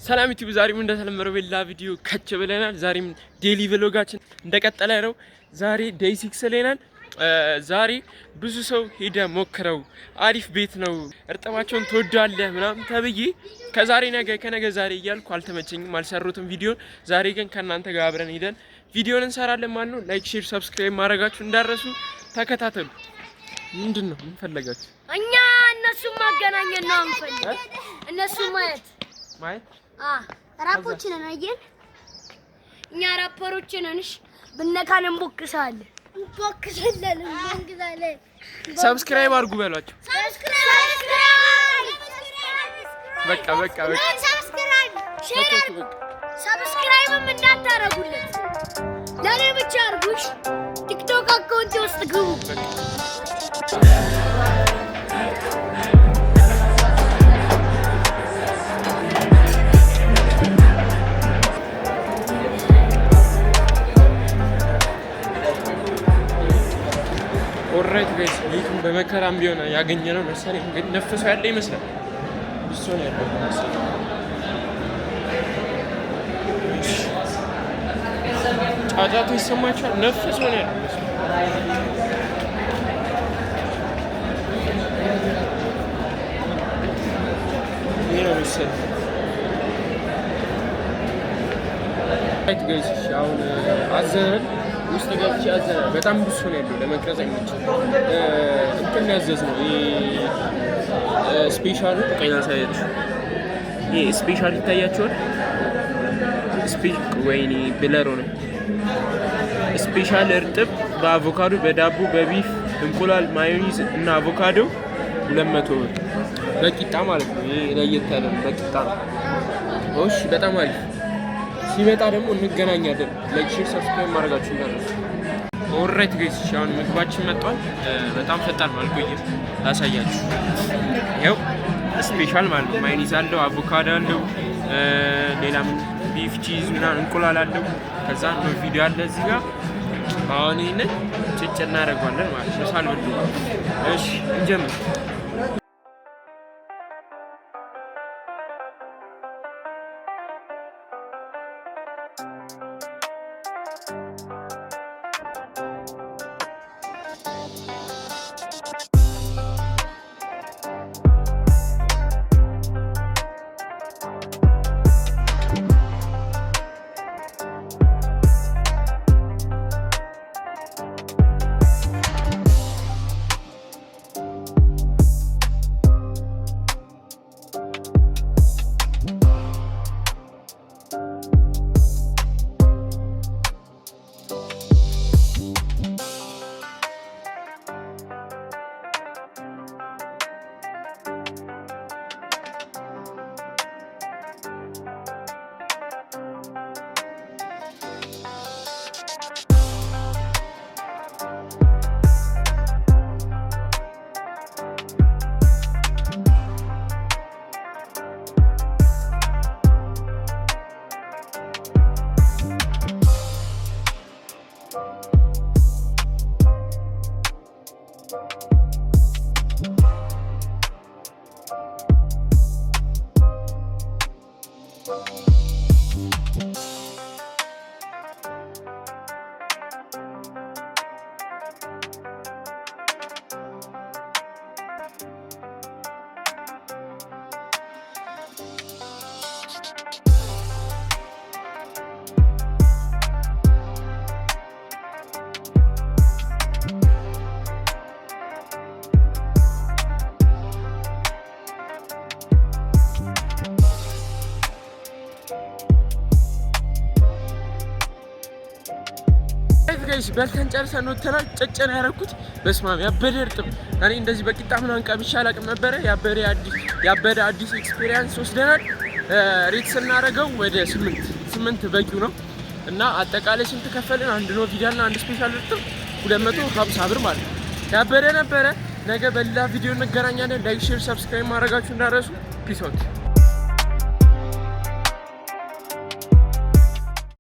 ሰላም ዩቲዩብ ዛሬም እንደተለመደው በሌላ ቪዲዮ ከች ብለናል። ዛሬም ዴሊ ቭሎጋችን እንደቀጠለ ነው። ዛሬ ዴይ 6 ላይ ነን። ዛሬ ብዙ ሰው ሄደ ሞክረው አሪፍ ቤት ነው እርጥባቸውን ትወዳለህ ምናምን ተብዬ ከዛሬ ነገ ከነገ ዛሬ እያልኩ አልተመቸኝም፣ አልሰሩትም ቪዲዮን። ዛሬ ግን ከእናንተ ጋር አብረን ሄደን ቪዲዮን እንሰራለን ማለት ነው። ላይክ፣ ሼር፣ ሰብስክራይብ ማድረጋችሁ እንዳረሱ ተከታተሉ። ምንድን ነው ምን ፈለጋችሁ? እኛ እነሱን ማገናኘት ነው አንፈልግ። እነሱ ማየት ራፖች ነን አይደል? እኛ ራፐሮች ነን። እሺ ብነካን እንቦክሳለን። ሰብስክራይብ አድርጉ በሏቸው። በቃ ሰብስክራይብም እንዳታረጉለት ለኔ ብቻ አድርጉሽ። ቲክቶክ አካውንት ውስጥ ግቡ። ኦልራይት ጋይስ ቤቱን በመከራም ቢሆን ያገኘነው መሰለኝ፣ ግን ነፍሶ ያለ ይመስላል። እሱ ነው ያለው መሰለኝ። ጫጫቱ ይሰማችኋል? ነፍሶ ነው ያለው መሰለኝ። ይሄ ነው መሰለኝ። ኦልራይት ጋይስ አሁን አዘነን ውስጥ ገብቼ አዘነ። በጣም ብዙ ነው ያለው ለመቅረጽ አይመችም። እንትን ያዘዝነው ስፔሻሉ ቀይና ሳይት ይሄ ስፔሻል ይታያቸዋል። ወይኔ ብለሮ ነው ስፔሻል እርጥብ በአቮካዶ በዳቦ በቢፍ እንቁላል ማዮኒዝ እና አቮካዶ 200 ብር በቂጣ ማለት ነው። ይሄ ለየት ያለ በቂጣ ነው። እሺ በጣም አሪፍ። ሲመጣ ደግሞ እንገናኛለን። ላይክ ሼር ሰብስክራይብ ማድረጋችሁ እንዳትረሱ። ኦልራይት ጋይስ አሁን ምግባችን መጥቷል። በጣም ፈጣን ነው፣ አልቆየም። ላሳያችሁ። ይኸው ስፔሻል ማለት ነው። ማዮኒዝ አለው፣ አቮካዶ አለው፣ ሌላም ቢፍ ቺዝ ምናምን እንቁላል አለው። ከዛ ነው ቪዲዮ አለ እዚህ ጋር። አሁን ይሄንን ጭጭ እናደርገዋለን ማለት ነው። ሳልበሉ እሺ እንጀምር። ጋይስ በልተን ጨርሰን ወተናል። ጨጨና ያደረኩት በስማም ያበደ እርጥብ። እኔ እንደዚህ በቂጣ ምናምን ቀምሼ አላውቅም ነበረ። ያበደ አዲስ ኤክስፒሪየንስ ወስደናል። ሬት ስናደርገው ወደ 8 በቂው ነው እና አጠቃላይ ስንት ከፈልን? አንድ ኖቪዲያና አንድ ስፔሻል እርጥብ 250 ብር ማለት ነው። ያበደ ነበረ። ነገ በሌላ ቪዲዮ እንገናኛለን። ላይክ ሼር ሰብስክራይብ ማድረጋችሁ እንዳትረሱ። ፒስ አውት